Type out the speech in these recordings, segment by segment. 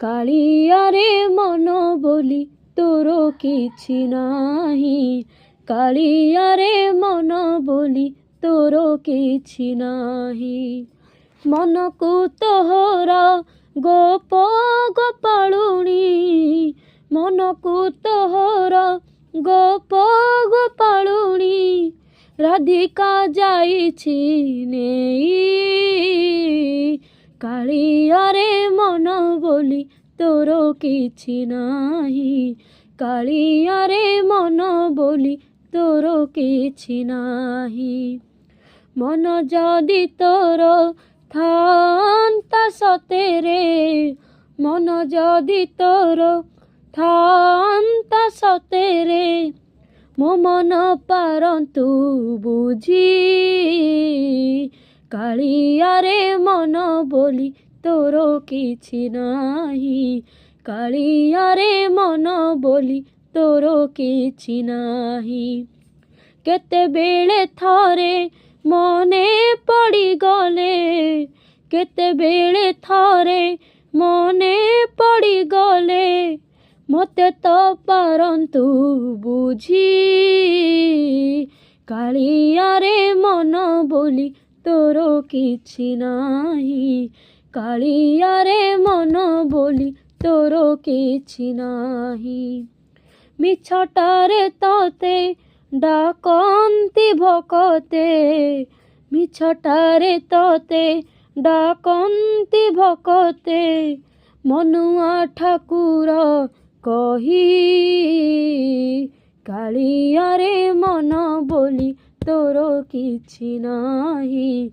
କାଳିଆରେ ମନ ବୋଲି ତୋର କିଛି ନାହିଁ, କାଳିଆରେ ମନ ବୋଲି ତୋର କିଛି ନାହିଁ। ମନକୁ ତୋହର ଗୋପ ଗୋପାଳୁଣି, ମନକୁ ତୋହର ଗୋପ ଗୋପାଳୁଣି, ରାଧିକା ଯାଇଛି ନେଇ। କାଳିଆରେ ମନ ବୋଲି ତୋର କିଛି ନାହିଁ, କାଳିଆରେ ମନ ବୋଲି ତୋର କିଛି ନାହିଁ। ମନ ଯଦି ତୋର ଥାନ୍ତା ସତେରେ, ମନ ଯଦି ତୋର ଥାନ୍ତା ସତେରେ, ମୋ ମନ ପାରନ୍ତୁ ବୁଝି। କାଳିଆରେ ମନ ବୋଲି ତୋର କିଛି ନାହିଁ, କାଳିଆରେ ମନ ବୋଲି ତୋର କିଛି ନାହିଁ। କେତେବେଳେ ଥରେ ମନେ ପଡ଼ିଗଲେ, କେତେବେଳେ ଥରେ ମନେ ପଡ଼ିଗଲେ, ମୋତେ ତ ପାରନ୍ତୁ ବୁଝି। କାଳିଆରେ ମନ ବୋଲି ତୋର କିଛି ନାହିଁ, କାଳିଆରେ ମନ ବୋଲି ତୋର କିଛି ନାହିଁ। ମିଛଟାରେ ତତେ ଡାକନ୍ତି ଭକତେ, ମିଛଟାରେ ତତେ ଡାକନ୍ତି ଭକତେ, ମନୁଆ ଠାକୁର କହି। କାଳିଆରେ ମନ ବୋଲି ତୋର କିଛି ନାହିଁ,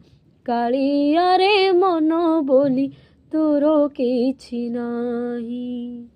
କାଳିଆରେ ମନ ବୋଲି ତୋର କିଛି ନାହିଁ।